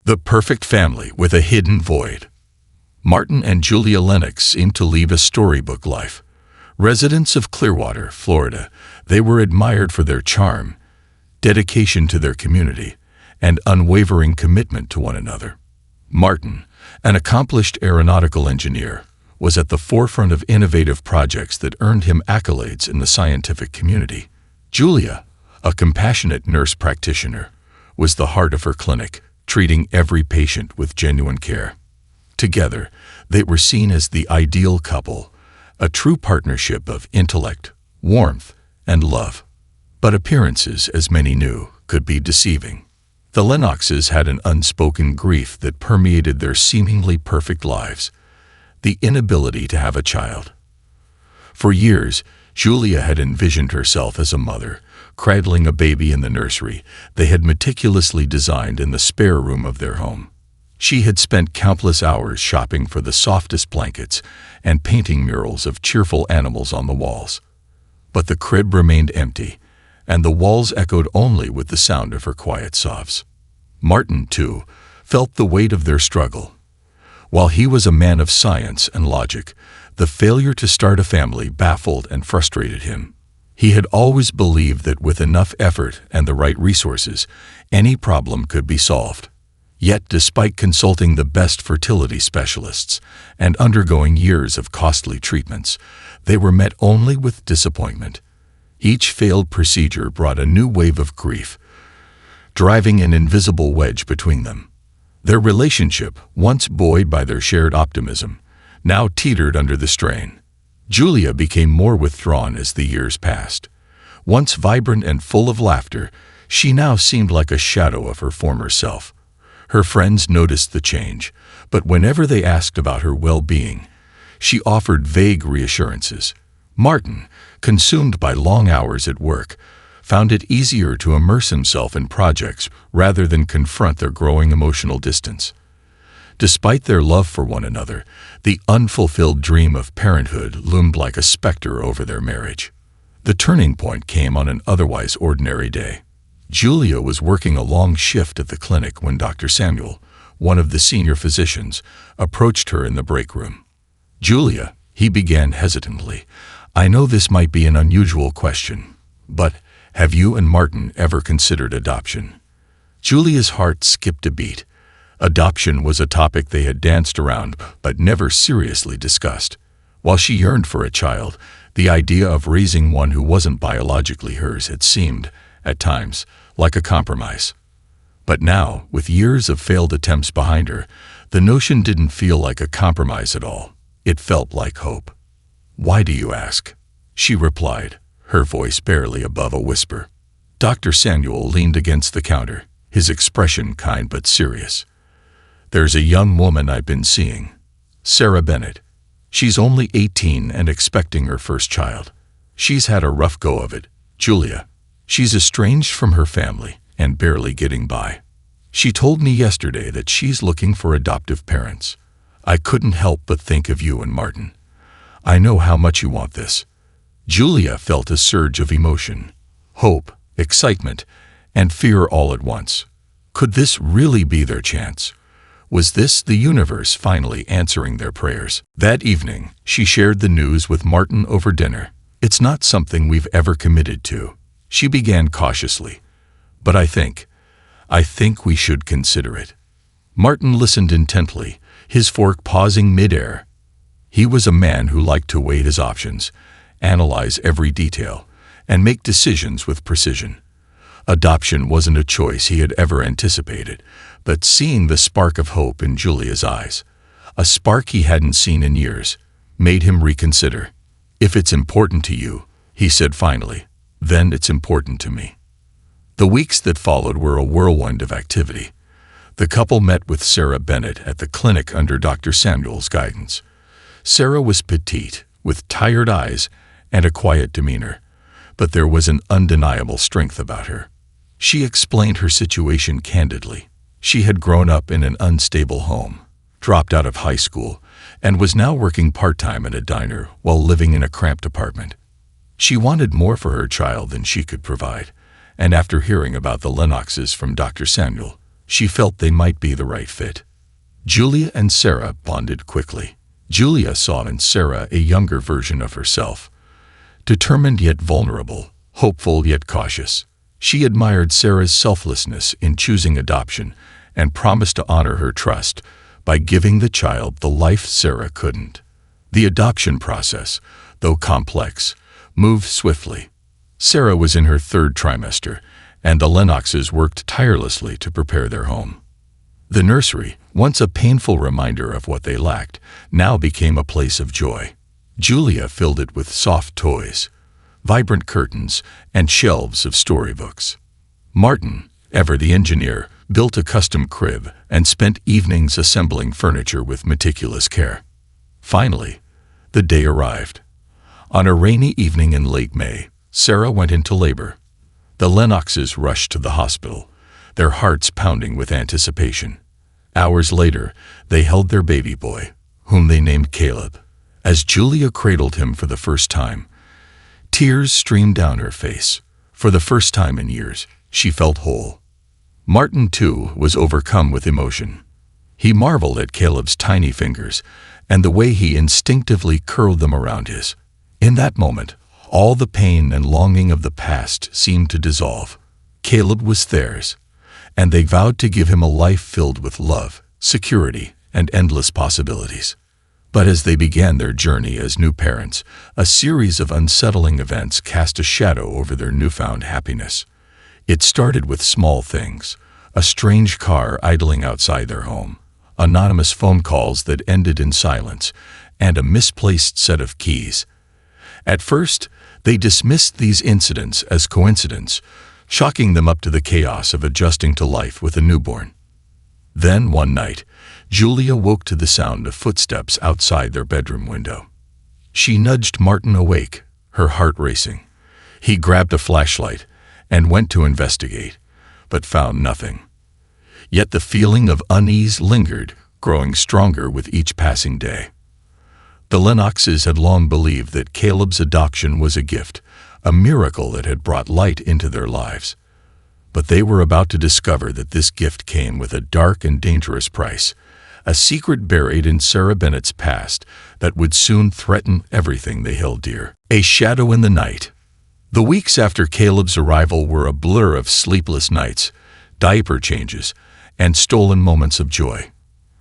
The perfect family with a hidden void. Martin and Julia Lennox seemed to lead a storybook life. Residents of Clearwater, Florida, they were admired for their charm, dedication to their community, and unwavering commitment to one another. Martin, an accomplished aeronautical engineer, was at the forefront of innovative projects that earned him accolades in the scientific community. Julia, a compassionate nurse practitioner, was the heart of her clinic, treating every patient with genuine care. Together, they were seen as the ideal couple, a true partnership of intellect, warmth, and love. But appearances, as many knew, could be deceiving. The Lennoxes had an unspoken grief that permeated their seemingly perfect lives: the inability to have a child. For years, Julia had envisioned herself as a mother, cradling a baby in the nursery they had meticulously designed in the spare room of their home. She had spent countless hours shopping for the softest blankets and painting murals of cheerful animals on the walls. But the crib remained empty, and the walls echoed only with the sound of her quiet sobs. Martin, too, felt the weight of their struggle. While he was a man of science and logic, the failure to start a family baffled and frustrated him. He had always believed that with enough effort and the right resources, any problem could be solved. Yet, despite consulting the best fertility specialists and undergoing years of costly treatments, they were met only with disappointment. Each failed procedure brought a new wave of grief, driving an invisible wedge between them. Their relationship, once buoyed by their shared optimism, now teetered under the strain. Julia became more withdrawn as the years passed. Once vibrant and full of laughter, she now seemed like a shadow of her former self. Her friends noticed the change, but whenever they asked about her well-being, she offered vague reassurances. Martin, consumed by long hours at work, found it easier to immerse himself in projects rather than confront their growing emotional distance. Despite their love for one another, the unfulfilled dream of parenthood loomed like a specter over their marriage. The turning point came on an otherwise ordinary day. Julia was working a long shift at the clinic when Dr. Samuel, one of the senior physicians, approached her in the break room. "Julia," he began hesitantly, "I know this might be an unusual question, but have you and Martin ever considered adoption?" Julia's heart skipped a beat. Adoption was a topic they had danced around but never seriously discussed. While she yearned for a child, the idea of raising one who wasn't biologically hers had seemed, at times, like a compromise. But now, with years of failed attempts behind her, the notion didn't feel like a compromise at all. It felt like hope. "Why do you ask?" she replied, her voice barely above a whisper. Dr. Samuel leaned against the counter, his expression kind but serious. "There's a young woman I've been seeing, Sarah Bennett. She's only 18 and expecting her first child. She's had a rough go of it, Julia. She's estranged from her family and barely getting by. She told me yesterday that she's looking for adoptive parents. I couldn't help but think of you and Martin. I know how much you want this." Julia felt a surge of emotion, hope, excitement, and fear all at once. Could this really be their chance? Was this the universe finally answering their prayers? That evening, she shared the news with Martin over dinner. "It's not something we've ever committed to," she began cautiously, "but I think we should consider it." Martin listened intently, his fork pausing mid-air. He was a man who liked to weigh his options, analyze every detail, and make decisions with precision. Adoption wasn't a choice he had ever anticipated, but seeing the spark of hope in Julia's eyes, a spark he hadn't seen in years, made him reconsider. "If it's important to you," he said finally, "then it's important to me." The weeks that followed were a whirlwind of activity. The couple met with Sarah Bennett at the clinic under Dr. Samuel's guidance. Sarah was petite, with tired eyes and a quiet demeanor, but there was an undeniable strength about her. She explained her situation candidly. She had grown up in an unstable home, dropped out of high school, and was now working part-time at a diner while living in a cramped apartment. She wanted more for her child than she could provide, and after hearing about the Lennoxes from Dr. Samuel, She felt they might be the right fit. Julia and Sarah bonded quickly. Julia saw in Sarah a younger version of herself, determined yet vulnerable, hopeful yet cautious. She admired Sarah's selflessness in choosing adoption and promised to honor her trust by giving the child the life Sarah couldn't. The adoption process, though complex, moved swiftly. Sarah was in her third trimester, and the Lennoxes worked tirelessly to prepare their home. The nursery, once a painful reminder of what they lacked, now became a place of joy. Julia filled it with soft toys, vibrant curtains, and shelves of storybooks. Martin, ever the engineer, built a custom crib and spent evenings assembling furniture with meticulous care. Finally, the day arrived. On a rainy evening in late May, Sarah went into labor. The Lennoxes rushed to the hospital, their hearts pounding with anticipation. Hours later, they held their baby boy, whom they named Caleb. As Julia cradled him for the first time, tears streamed down her face. For the first time in years, she felt whole. Martin, too, was overcome with emotion. He marveled at Caleb's tiny fingers and the way he instinctively curled them around his. In that moment, all the pain and longing of the past seemed to dissolve. Caleb was theirs, and they vowed to give him a life filled with love, security, and endless possibilities. But as they began their journey as new parents, a series of unsettling events cast a shadow over their newfound happiness. It started with small things: a strange car idling outside their home, anonymous phone calls that ended in silence, and a misplaced set of keys. At first, they dismissed these incidents as coincidence, chalking them up to the chaos of adjusting to life with a newborn. Then, one night, Julia woke to the sound of footsteps outside their bedroom window. She nudged Martin awake, her heart racing. He grabbed a flashlight and went to investigate, but found nothing. Yet the feeling of unease lingered, growing stronger with each passing day. The Lennoxes had long believed that Caleb's adoption was a gift, a miracle that had brought light into their lives. But they were about to discover that this gift came with a dark and dangerous price, a secret buried in Sarah Bennett's past that would soon threaten everything they held dear. A shadow in the night. The weeks after Caleb's arrival were a blur of sleepless nights, diaper changes, and stolen moments of joy.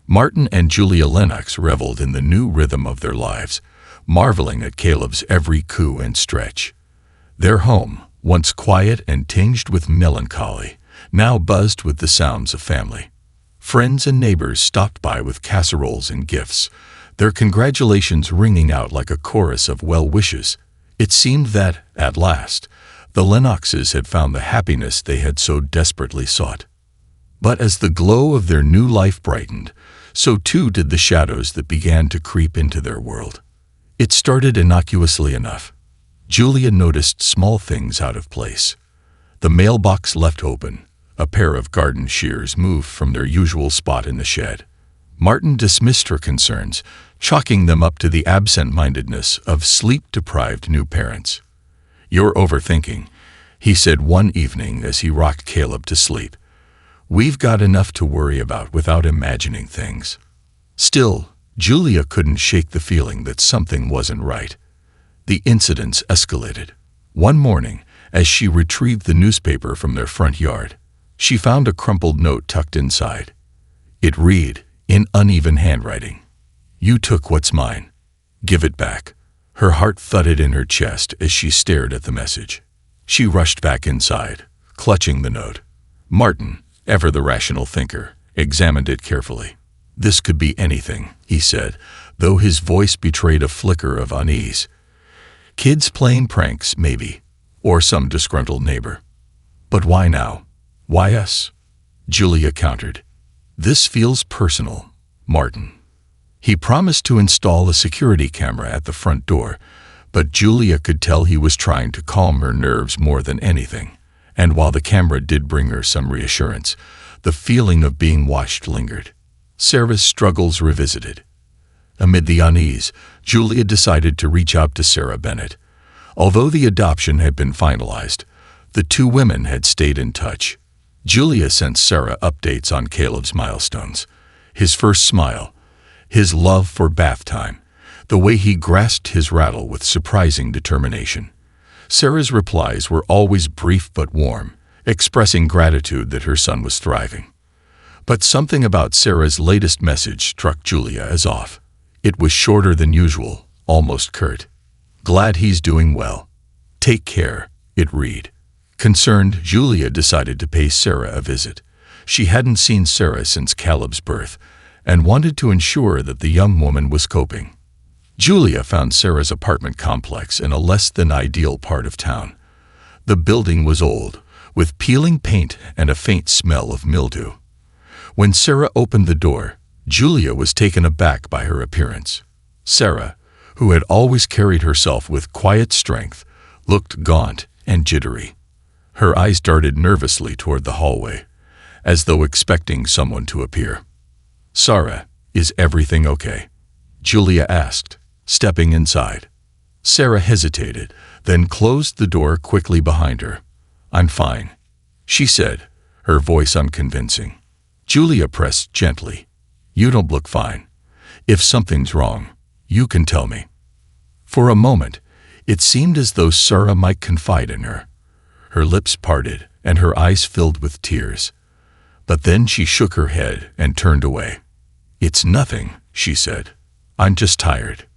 Martin and Julia Lennox reveled in the new rhythm of their lives, marveling at Caleb's every coo and stretch. Their home, once quiet and tinged with melancholy, now buzzed with the sounds of family. Friends and neighbors stopped by with casseroles and gifts, their congratulations ringing out like a chorus of well wishes. It seemed that, at last, the Lennoxes had found the happiness they had so desperately sought. But as the glow of their new life brightened, so too did the shadows that began to creep into their world. It started innocuously enough. Julia noticed small things out of place. The mailbox left open, a pair of garden shears moved from their usual spot in the shed. Martin dismissed her concerns, chalking them up to the absent-mindedness of sleep-deprived new parents. "You're overthinking," he said one evening as he rocked Caleb to sleep. "We've got enough to worry about without imagining things." Still, Julia couldn't shake the feeling that something wasn't right. The incidents escalated. One morning, as she retrieved the newspaper from their front yard, she found a crumpled note tucked inside. It read, in uneven handwriting, "You took what's mine. Give it back." Her heart thudded in her chest as she stared at the message. She rushed back inside, clutching the note. Martin, ever the rational thinker, examined it carefully. "This could be anything," he said, though his voice betrayed a flicker of unease. "Kids playing pranks, maybe, or some disgruntled neighbor. But why now? Why us?" Julia countered. "This feels personal, Martin." He promised to install a security camera at the front door, but Julia could tell he was trying to calm her nerves more than anything. And while the camera did bring her some reassurance, the feeling of being watched lingered. Sarah's struggles revisited. Amid the unease, Julia decided to reach out to Sarah Bennett. Although the adoption had been finalized, the two women had stayed in touch. Julia sent Sarah updates on Caleb's milestones. His first smile, his love for bath time, the way he grasped his rattle with surprising determination. Sarah's replies were always brief but warm, expressing gratitude that her son was thriving. But something about Sarah's latest message struck Julia as off. It was shorter than usual, almost curt. "Glad he's doing well. Take care," it read. Concerned, Julia decided to pay Sarah a visit. She hadn't seen Sarah since Caleb's birth, and wanted to ensure that the young woman was coping. Julia found Sarah's apartment complex in a less-than-ideal part of town. The building was old, with peeling paint and a faint smell of mildew. When Sarah opened the door, Julia was taken aback by her appearance. Sarah, who had always carried herself with quiet strength, looked gaunt and jittery. Her eyes darted nervously toward the hallway, as though expecting someone to appear. "Sarah, is everything okay?" Julia asked, stepping inside. Sarah hesitated, then closed the door quickly behind her. "I'm fine," she said, her voice unconvincing. Julia pressed gently. "You don't look fine. If something's wrong, you can tell me." For a moment, it seemed as though Sarah might confide in her. Her lips parted and her eyes filled with tears. But then she shook her head and turned away. "It's nothing," she said. "I'm just tired."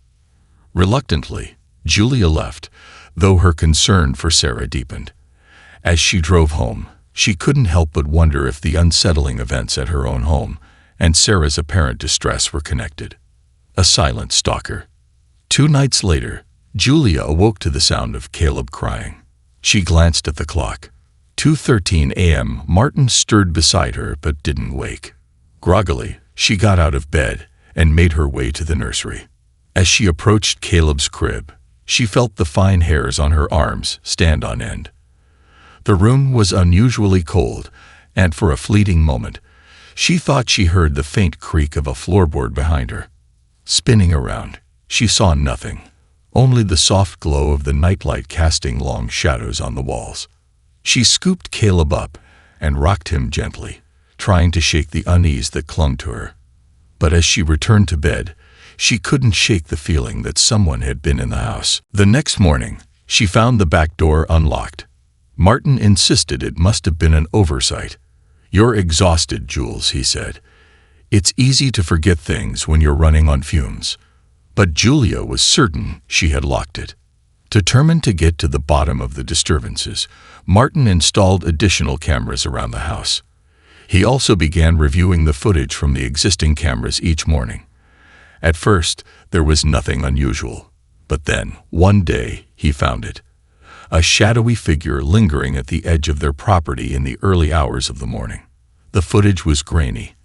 Reluctantly, Julia left, though her concern for Sarah deepened. As she drove home, she couldn't help but wonder if the unsettling events at her own home and Sarah's apparent distress were connected. A silent stalker. 2 nights later, Julia awoke to the sound of Caleb crying. She glanced at the clock. 2:13 a.m. Martin stirred beside her but didn't wake. Groggily, she got out of bed and made her way to the nursery. As she approached Caleb's crib, she felt the fine hairs on her arms stand on end. The room was unusually cold, and for a fleeting moment, she thought she heard the faint creak of a floorboard behind her. Spinning around, she saw nothing, only the soft glow of the nightlight casting long shadows on the walls. She scooped Caleb up and rocked him gently, trying to shake the unease that clung to her. But as she returned to bed, she couldn't shake the feeling that someone had been in the house. The next morning, she found the back door unlocked. Martin insisted it must have been an oversight. "You're exhausted, Jules," he said. "It's easy to forget things when you're running on fumes." But Julia was certain she had locked it. Determined to get to the bottom of the disturbances, Martin installed additional cameras around the house. He also began reviewing the footage from the existing cameras each morning. At first, there was nothing unusual, but then, one day, he found it. A shadowy figure lingering at the edge of their property in the early hours of the morning. The footage was grainy,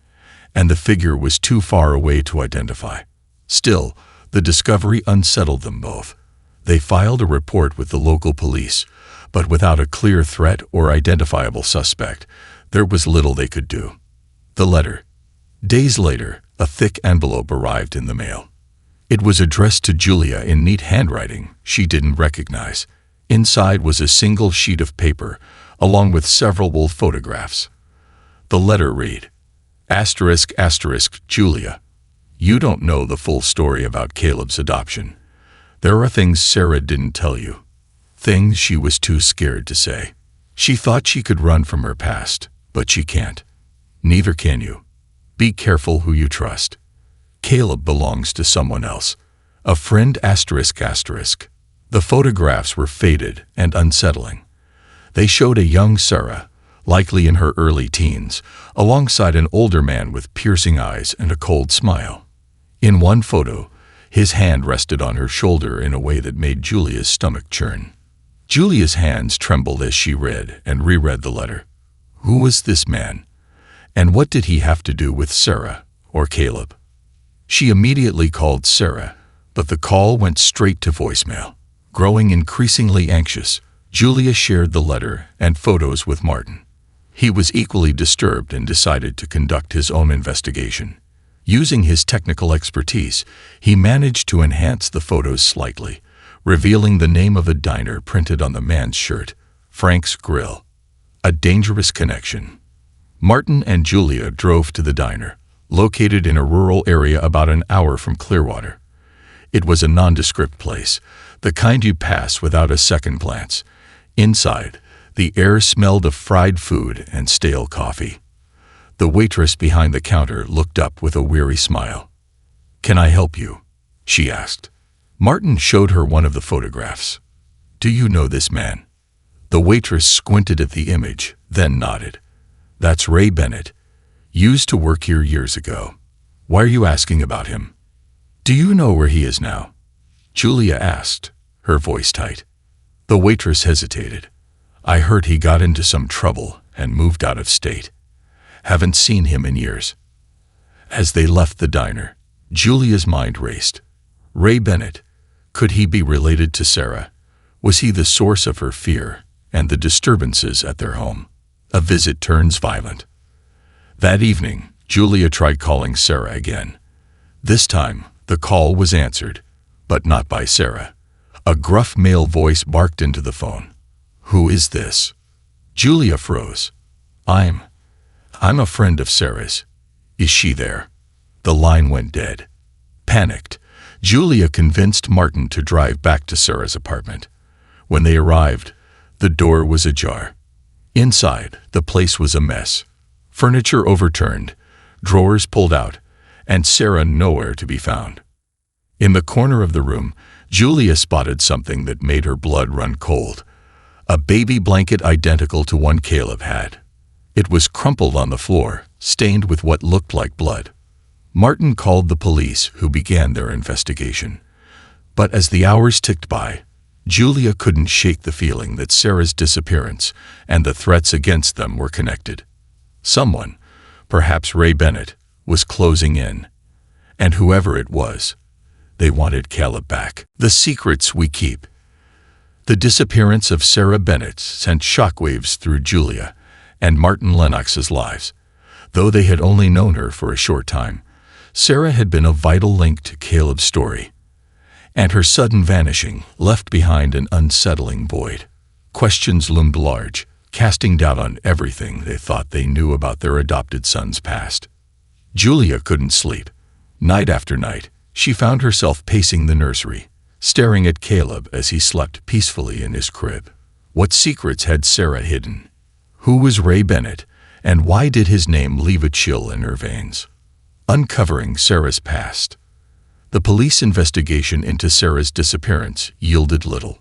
and the figure was too far away to identify. Still, the discovery unsettled them both. They filed a report with the local police, but without a clear threat or identifiable suspect, there was little they could do. The letter. Days later, a thick envelope arrived in the mail. It was addressed to Julia in neat handwriting she didn't recognize. Inside was a single sheet of paper, along with several old photographs. The letter read, ***, Julia. You don't know the full story about Caleb's adoption. There are things Sarah didn't tell you. Things she was too scared to say. She thought she could run from her past, but she can't. Neither can you. Be careful who you trust. Caleb belongs to someone else. A friend ***. The photographs were faded and unsettling. They showed a young Sarah, likely in her early teens, alongside an older man with piercing eyes and a cold smile. In one photo, his hand rested on her shoulder in a way that made Julia's stomach churn. Julia's hands trembled as she read and reread the letter. Who was this man? And what did he have to do with Sarah or Caleb? She immediately called Sarah, but the call went straight to voicemail. Growing increasingly anxious, Julia shared the letter and photos with Martin. He was equally disturbed and decided to conduct his own investigation. Using his technical expertise, he managed to enhance the photos slightly, revealing the name of a diner printed on the man's shirt, Frank's Grill. A dangerous connection, Martin and Julia drove to the diner, located in a rural area about an hour from Clearwater. It was a nondescript place, the kind you pass without a second glance. Inside, the air smelled of fried food and stale coffee. The waitress behind the counter looked up with a weary smile. "Can I help you?" she asked. Martin showed her one of the photographs. "Do you know this man?" The waitress squinted at the image, then nodded. "That's Ray Bennett. Used to work here years ago. Why are you asking about him?" "Do you know where he is now?" Julia asked, her voice tight. The waitress hesitated. "I heard he got into some trouble and moved out of state. Haven't seen him in years." As they left the diner, Julia's mind raced. Ray Bennett. Could he be related to Sarah? Was he the source of her fear and the disturbances at their home? A visit turns violent. That evening, Julia tried calling Sarah again. This time, the call was answered, but not by Sarah. A gruff male voice barked into the phone. "Who is this?" Julia froze. I'm a friend of Sarah's. Is she there?" The line went dead. Panicked, Julia convinced Martin to drive back to Sarah's apartment. When they arrived, the door was ajar. Inside, the place was a mess. Furniture overturned, drawers pulled out, and Sarah nowhere to be found. In the corner of the room, Julia spotted something that made her blood run cold. A baby blanket identical to one Caleb had. It was crumpled on the floor, stained with what looked like blood. Martin called the police, who began their investigation. But as the hours ticked by, Julia couldn't shake the feeling that Sarah's disappearance and the threats against them were connected. Someone, perhaps Ray Bennett, was closing in. And whoever it was, they wanted Caleb back. The secrets we keep. The disappearance of Sarah Bennett sent shockwaves through Julia and Martin Lennox's lives. Though they had only known her for a short time, Sarah had been a vital link to Caleb's story. And her sudden vanishing left behind an unsettling void. Questions loomed large, casting doubt on everything they thought they knew about their adopted son's past. Julia couldn't sleep. Night after night, she found herself pacing the nursery, staring at Caleb as he slept peacefully in his crib. What secrets had Sarah hidden? Who was Ray Bennett, and why did his name leave a chill in her veins? Uncovering Sarah's past. The police investigation into Sarah's disappearance yielded little.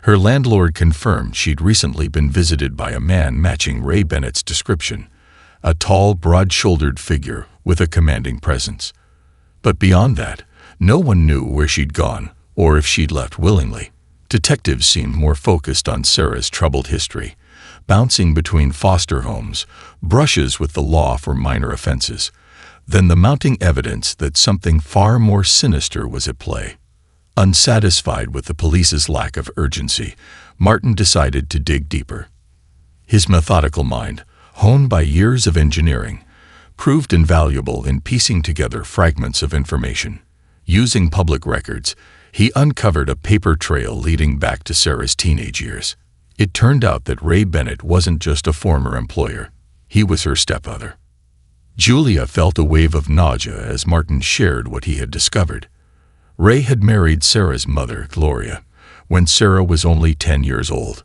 Her landlord confirmed she'd recently been visited by a man matching Ray Bennett's description, a tall, broad-shouldered figure with a commanding presence. But beyond that, no one knew where she'd gone or if she'd left willingly. Detectives seemed more focused on Sarah's troubled history, bouncing between foster homes, brushes with the law for minor offenses, than the mounting evidence that something far more sinister was at play. Unsatisfied with the police's lack of urgency, Martin decided to dig deeper. His methodical mind, honed by years of engineering, proved invaluable in piecing together fragments of information. Using public records, he uncovered a paper trail leading back to Sarah's teenage years. It turned out that Ray Bennett wasn't just a former employer. He was her stepfather. Julia felt a wave of nausea as Martin shared what he had discovered. Ray had married Sarah's mother, Gloria, when Sarah was only 10 years old.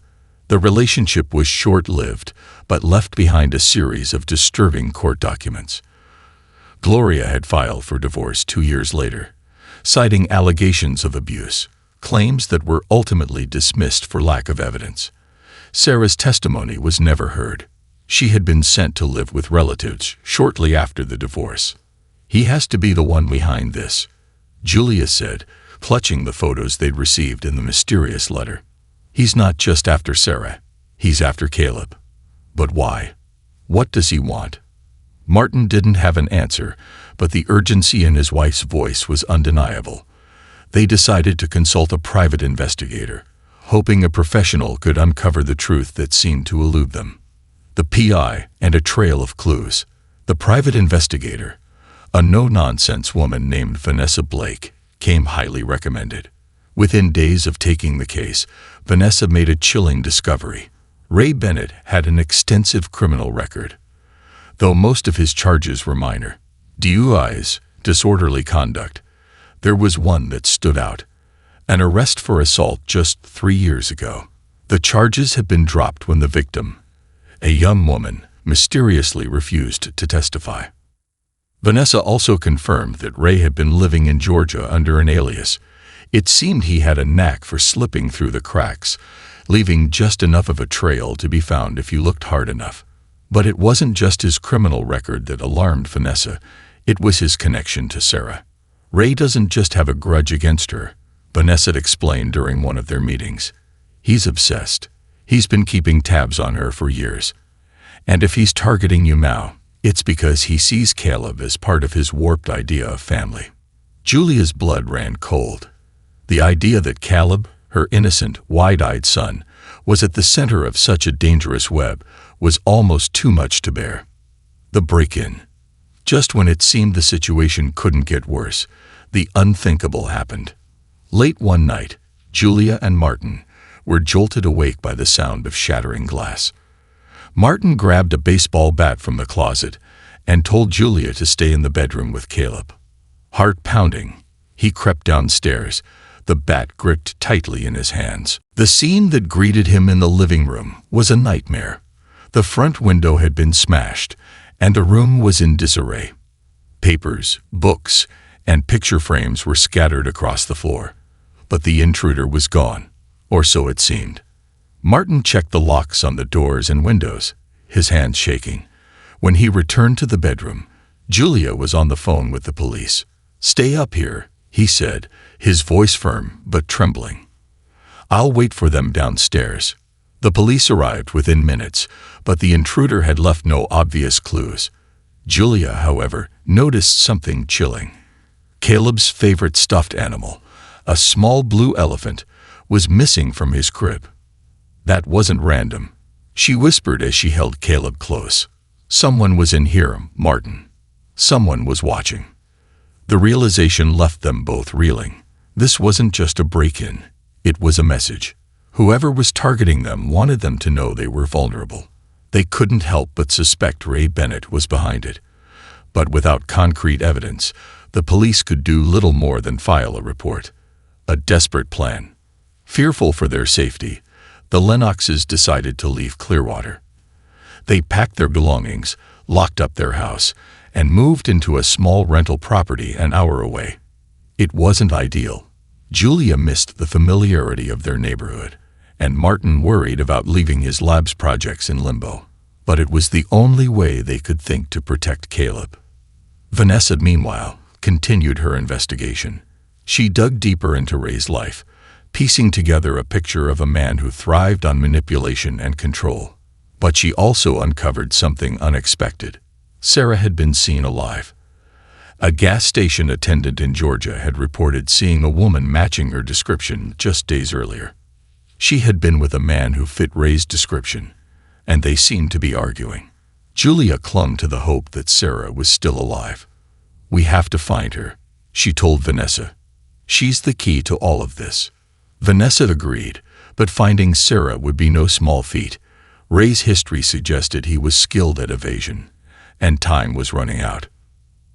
The relationship was short-lived, but left behind a series of disturbing court documents. Gloria had filed for divorce 2 years later, citing allegations of abuse, claims that were ultimately dismissed for lack of evidence. Sarah's testimony was never heard. She had been sent to live with relatives shortly after the divorce. "He has to be the one behind this," Julia said, clutching the photos they'd received in the mysterious letter. "He's not just after Sarah. He's after Caleb. But why? What does he want?" Martin didn't have an answer, but the urgency in his wife's voice was undeniable. They decided to consult a private investigator, hoping a professional could uncover the truth that seemed to elude them. The PI and a trail of clues. The private investigator, a no-nonsense woman named Vanessa Blake, came highly recommended. Within days of taking the case, Vanessa made a chilling discovery. Ray Bennett had an extensive criminal record. though most of his charges were minor. DUIs, disorderly conduct. There was one that stood out: an arrest for assault just 3 years ago. The charges had been dropped when the victim, a young woman, mysteriously refused to testify. Vanessa also confirmed that Ray had been living in Georgia under an alias. It seemed he had a knack for slipping through the cracks, leaving just enough of a trail to be found if you looked hard enough. But it wasn't just his criminal record that alarmed Vanessa, it was his connection to Sarah. Ray doesn't just have a grudge against her, Vanessa explained during one of their meetings. He's obsessed. He's been keeping tabs on her for years. And if he's targeting you now, it's because he sees Caleb as part of his warped idea of family. Julia's blood ran cold. The idea that Caleb, her innocent, wide-eyed son, was at the center of such a dangerous web was almost too much to bear. The break-in. Just when it seemed the situation couldn't get worse, the unthinkable happened. Late one night, Julia and Martin were jolted awake by the sound of shattering glass. Martin grabbed a baseball bat from the closet and told Julia to stay in the bedroom with Caleb. Heart pounding, he crept downstairs, the bat gripped tightly in his hands. The scene that greeted him in the living room was a nightmare. The front window had been smashed, and the room was in disarray. Papers, books, and picture frames were scattered across the floor. But the intruder was gone, or so it seemed. Martin checked the locks on the doors and windows, his hands shaking. When he returned to the bedroom, Julia was on the phone with the police. "Stay up here," he said, his voice firm but trembling. "I'll wait for them downstairs." The police arrived within minutes, but the intruder had left no obvious clues. Julia, however, noticed something chilling. Caleb's favorite stuffed animal, a small blue elephant, was missing from his crib. That wasn't random, she whispered as she held Caleb close. Someone was in here, Martin. Someone was watching. The realization left them both reeling. This wasn't just a break-in, it was a message. Whoever was targeting them wanted them to know they were vulnerable. They couldn't help but suspect Ray Bennett was behind it. But without concrete evidence, the police could do little more than file a report. A desperate plan. Fearful for their safety, the Lennoxes decided to leave Clearwater. They packed their belongings, locked up their house, and moved into a small rental property an hour away. It wasn't ideal. Julia missed the familiarity of their neighborhood, and Martin worried about leaving his lab's projects in limbo. But it was the only way they could think to protect Caleb. Vanessa, meanwhile, continued her investigation. She dug deeper into Ray's life, piecing together a picture of a man who thrived on manipulation and control. But she also uncovered something unexpected. Sarah had been seen alive. A gas station attendant in Georgia had reported seeing a woman matching her description just days earlier. She had been with a man who fit Ray's description, and they seemed to be arguing. Julia clung to the hope that Sarah was still alive. "We have to find her," she told Vanessa. "She's the key to all of this." Vanessa agreed, but finding Sarah would be no small feat. Ray's history suggested he was skilled at evasion, and time was running out.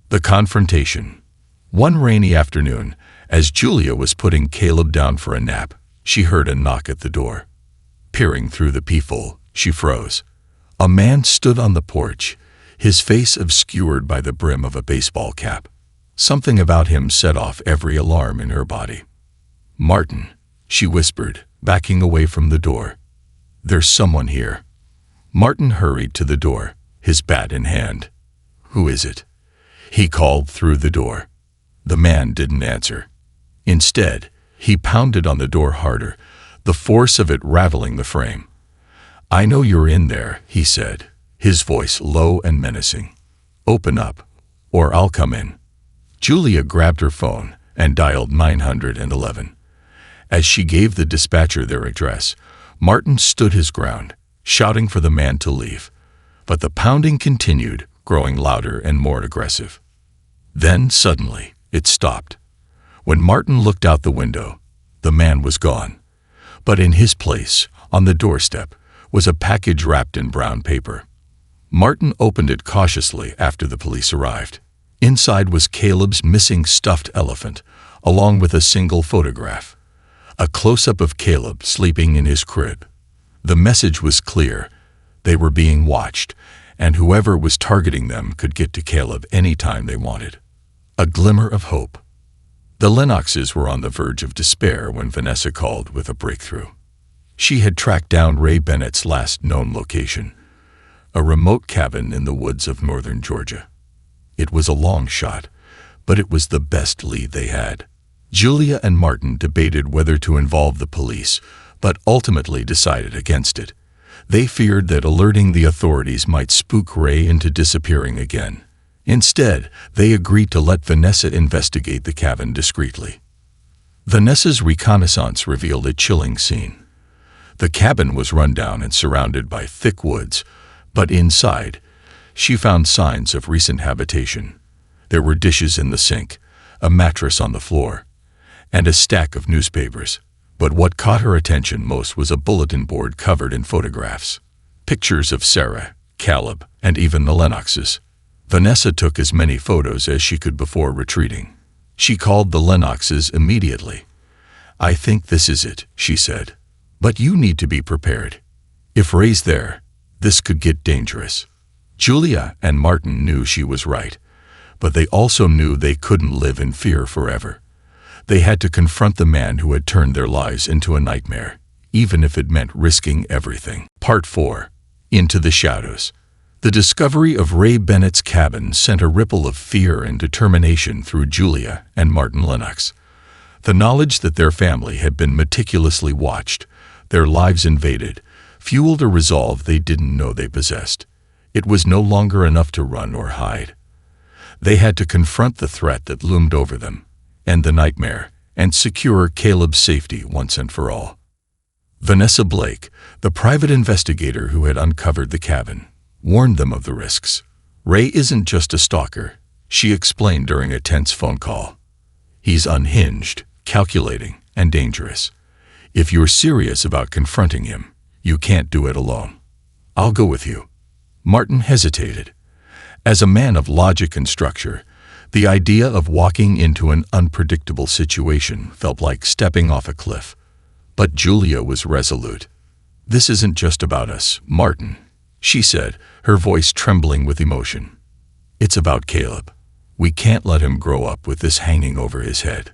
The confrontation. One rainy afternoon, as Julia was putting Caleb down for a nap, she heard a knock at the door. Peering through the peephole, she froze. A man stood on the porch, his face obscured by the brim of a baseball cap. Something about him set off every alarm in her body. "Martin," she whispered, backing away from the door. "There's someone here." Martin hurried to the door, his bat in hand. "Who is it?" he called through the door. The man didn't answer. Instead, he pounded on the door harder, the force of it rattling the frame. "I know you're in there," he said, his voice low and menacing. "Open up, or I'll come in." Julia grabbed her phone and dialed 911. As she gave the dispatcher their address, Martin stood his ground, shouting for the man to leave. But the pounding continued, growing louder and more aggressive. Then, suddenly, it stopped. When Martin looked out the window, the man was gone. But in his place, on the doorstep, was a package wrapped in brown paper. Martin opened it cautiously after the police arrived. Inside was Caleb's missing stuffed elephant, along with a single photograph. A close-up of Caleb sleeping in his crib. The message was clear. They were being watched, and whoever was targeting them could get to Caleb any time they wanted. A glimmer of hope. The Lennoxes were on the verge of despair when Vanessa called with a breakthrough. She had tracked down Ray Bennett's last known location, a remote cabin in the woods of northern Georgia. It was a long shot, but it was the best lead they had. Julia and Martin debated whether to involve the police, but ultimately decided against it. They feared that alerting the authorities might spook Ray into disappearing again. Instead, they agreed to let Vanessa investigate the cabin discreetly. Vanessa's reconnaissance revealed a chilling scene. The cabin was run down and surrounded by thick woods, but inside, she found signs of recent habitation. There were dishes in the sink, a mattress on the floor, and a stack of newspapers. But what caught her attention most was a bulletin board covered in photographs. Pictures of Sarah, Caleb, and even the Lennoxes. Vanessa took as many photos as she could before retreating. She called the Lennoxes immediately. "I think this is it," she said. "But you need to be prepared. If Ray's there, this could get dangerous." Julia and Martin knew she was right, but they also knew they couldn't live in fear forever. They had to confront the man who had turned their lives into a nightmare, even if it meant risking everything. Part 4. Into the Shadows. The discovery of Ray Bennett's cabin sent a ripple of fear and determination through Julia and Martin Lennox. The knowledge that their family had been meticulously watched, their lives invaded, fueled a resolve they didn't know they possessed. It was no longer enough to run or hide. They had to confront the threat that loomed over them, end the nightmare, and secure Caleb's safety once and for all. Vanessa Blake, the private investigator who had uncovered the cabin, warned them of the risks. "Ray isn't just a stalker," she explained during a tense phone call. "He's unhinged, calculating, and dangerous. If you're serious about confronting him, you can't do it alone. I'll go with you." Martin hesitated. As a man of logic and structure, the idea of walking into an unpredictable situation felt like stepping off a cliff. But Julia was resolute. "This isn't just about us, Martin," she said, her voice trembling with emotion. "It's about Caleb. We can't let him grow up with this hanging over his head."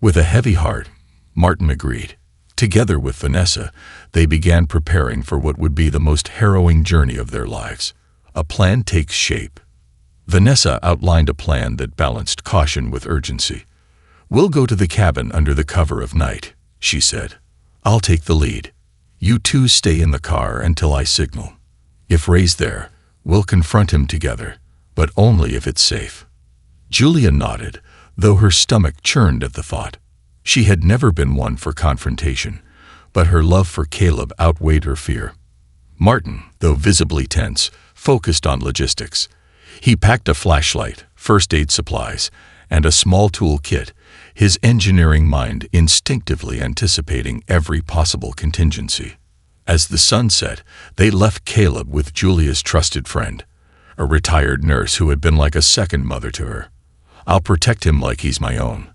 With a heavy heart, Martin agreed. Together with Vanessa, they began preparing for what would be the most harrowing journey of their lives. A plan takes shape. Vanessa outlined a plan that balanced caution with urgency. "We'll go to the cabin under the cover of night," she said. "I'll take the lead. You two stay in the car until I signal. If Ray's there, we'll confront him together, but only if it's safe." Julia nodded, though her stomach churned at the thought. She had never been one for confrontation, but her love for Caleb outweighed her fear. Martin, though visibly tense, focused on logistics. He packed a flashlight, first aid supplies, and a small tool kit, his engineering mind instinctively anticipating every possible contingency. As the sun set, they left Caleb with Julia's trusted friend, a retired nurse who had been like a second mother to her. "I'll protect him like he's my own,"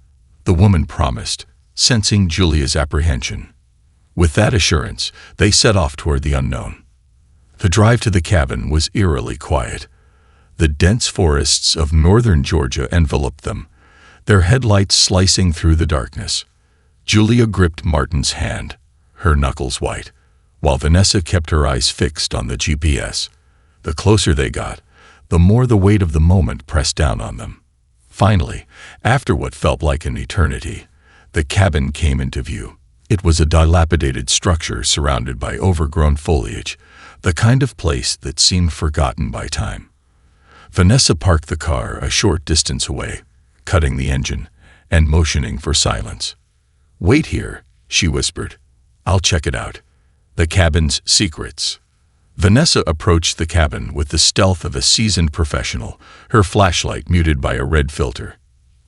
the woman promised, sensing Julia's apprehension. With that assurance, they set off toward the unknown. The drive to the cabin was eerily quiet. The dense forests of northern Georgia enveloped them, their headlights slicing through the darkness. Julia gripped Martin's hand, her knuckles white, while Vanessa kept her eyes fixed on the GPS. The closer they got, the more the weight of the moment pressed down on them. Finally, after what felt like an eternity, the cabin came into view. It was a dilapidated structure surrounded by overgrown foliage, the kind of place that seemed forgotten by time. Vanessa parked the car a short distance away, cutting the engine and motioning for silence. "Wait here," she whispered. "I'll check it out. The cabin's secrets." Vanessa approached the cabin with the stealth of a seasoned professional, her flashlight muted by a red filter.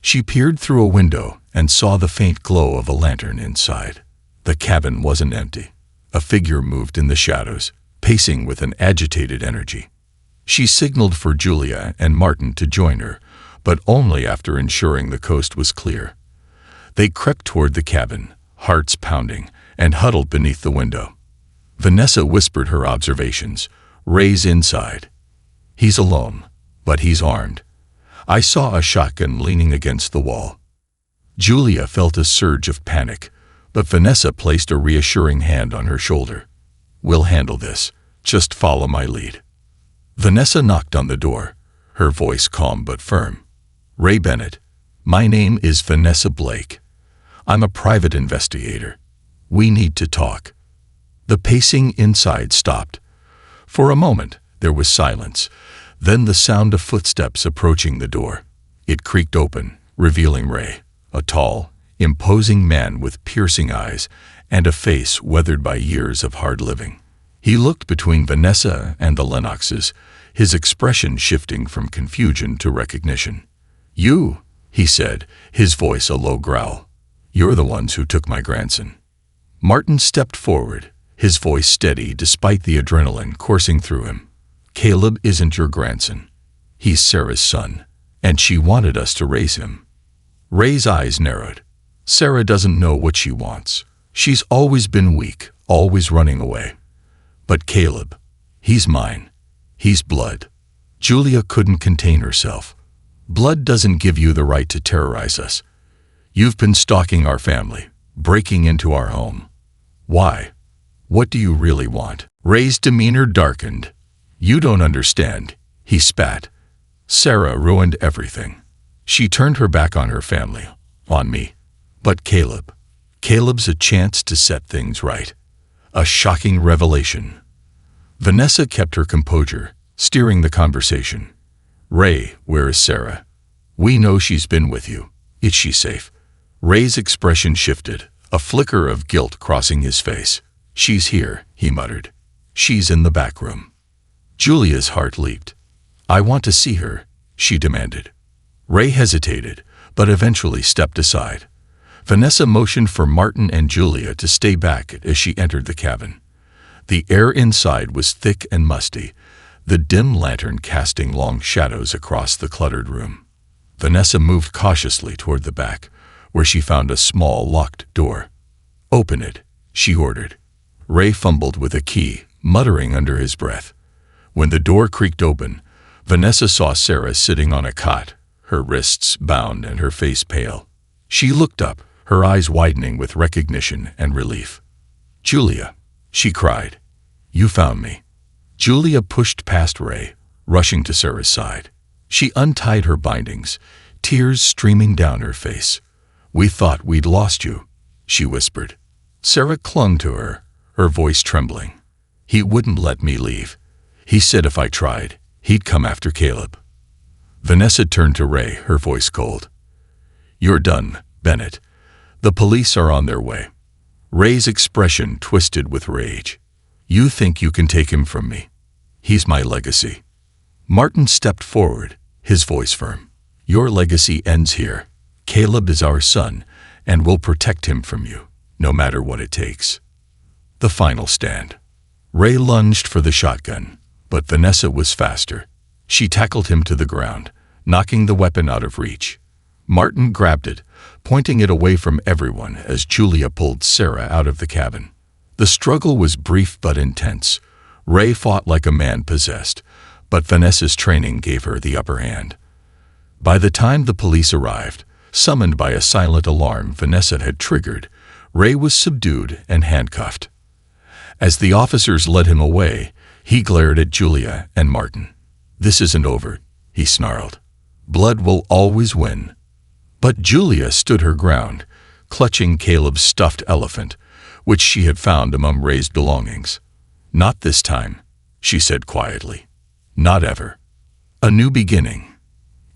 She peered through a window and saw the faint glow of a lantern inside. The cabin wasn't empty. A figure moved in the shadows, pacing with an agitated energy. She signaled for Julia and Martin to join her, but only after ensuring the coast was clear. They crept toward the cabin, hearts pounding, and huddled beneath the window. Vanessa whispered her observations. "Ray's inside. He's alone, but he's armed. I saw a shotgun leaning against the wall." Julia felt a surge of panic, but Vanessa placed a reassuring hand on her shoulder. "We'll handle this. Just follow my lead." Vanessa knocked on the door, her voice calm but firm. "Ray Bennett, my name is Vanessa Blake. I'm a private investigator. We need to talk." The pacing inside stopped. For a moment, there was silence, then the sound of footsteps approaching the door. It creaked open, revealing Ray, a tall, imposing man with piercing eyes and a face weathered by years of hard living. He looked between Vanessa and the Lennoxes, his expression shifting from confusion to recognition. "You," he said, his voice a low growl. "You're the ones who took my grandson." Martin stepped forward, his voice steady despite the adrenaline coursing through him. "Caleb isn't your grandson. He's Sarah's son, and she wanted us to raise him." Ray's eyes narrowed. "Sarah doesn't know what she wants. She's always been weak, always running away. But Caleb, he's mine. He's blood." Julia couldn't contain herself. "Blood doesn't give you the right to terrorize us. You've been stalking our family, breaking into our home. Why? What do you really want?" Ray's demeanor darkened. "You don't understand," he spat. "Sarah ruined everything. She turned her back on her family, on me. But Caleb's a chance to set things right. A shocking revelation." Vanessa kept her composure, steering the conversation. "Ray, where is Sarah? We know she's been with you. Is she safe?" Ray's expression shifted, a flicker of guilt crossing his face. "She's here," he muttered. "She's in the back room." Julia's heart leaped. "I want to see her," she demanded. Ray hesitated, but eventually stepped aside. Vanessa motioned for Martin and Julia to stay back as she entered the cabin. The air inside was thick and musty, the dim lantern casting long shadows across the cluttered room. Vanessa moved cautiously toward the back, where she found a small, locked door. "Open it," she ordered. Ray fumbled with a key, muttering under his breath. When the door creaked open, Vanessa saw Sarah sitting on a cot, her wrists bound and her face pale. She looked up, her eyes widening with recognition and relief. "Julia," she cried. "You found me." Julia pushed past Ray, rushing to Sarah's side. She untied her bindings, tears streaming down her face. "We thought we'd lost you," she whispered. Sarah clung to her, her voice trembling. "He wouldn't let me leave. He said if I tried, he'd come after Caleb." Vanessa turned to Ray, her voice cold. "You're done, Bennett. The police are on their way." Ray's expression twisted with rage. "You think you can take him from me? He's my legacy." Martin stepped forward, his voice firm. "Your legacy ends here. Caleb is our son, and we'll protect him from you, no matter what it takes." The final stand. Ray lunged for the shotgun, but Vanessa was faster. She tackled him to the ground, knocking the weapon out of reach. Martin grabbed it, pointing it away from everyone as Julia pulled Sarah out of the cabin. The struggle was brief but intense. Ray fought like a man possessed, but Vanessa's training gave her the upper hand. By the time the police arrived, summoned by a silent alarm Vanessa had triggered, Ray was subdued and handcuffed. As the officers led him away, he glared at Julia and Martin. "This isn't over," he snarled. "Blood will always win." But Julia stood her ground, clutching Caleb's stuffed elephant, which she had found among Ray's belongings. "Not this time," she said quietly. "Not ever." A new beginning.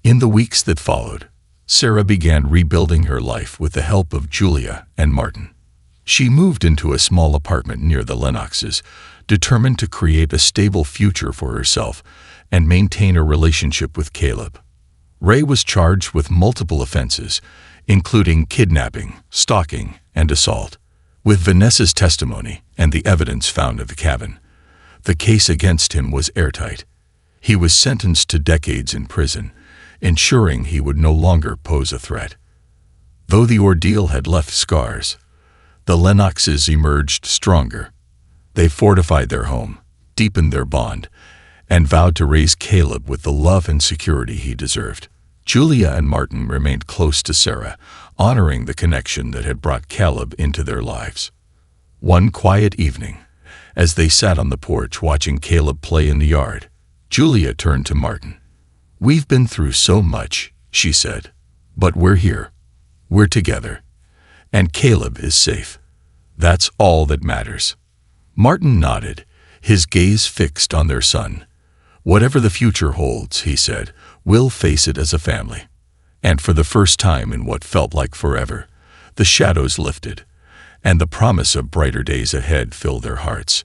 In the weeks that followed, Sarah began rebuilding her life with the help of Julia and Martin. She moved into a small apartment near the Lennoxes, determined to create a stable future for herself and maintain a relationship with Caleb. Ray was charged with multiple offenses, including kidnapping, stalking, and assault. With Vanessa's testimony and the evidence found at the cabin, the case against him was airtight. He was sentenced to decades in prison, ensuring he would no longer pose a threat. Though the ordeal had left scars, the Lennoxes emerged stronger. They fortified their home, deepened their bond, and vowed to raise Caleb with the love and security he deserved. Julia and Martin remained close to Sarah, honoring the connection that had brought Caleb into their lives. One quiet evening, as they sat on the porch watching Caleb play in the yard, Julia turned to Martin. "We've been through so much," she said, "but we're here. We're together. And Caleb is safe. That's all that matters." Martin nodded, his gaze fixed on their son. "Whatever the future holds," he said, "we'll face it as a family." And for the first time in what felt like forever, the shadows lifted, and the promise of brighter days ahead filled their hearts.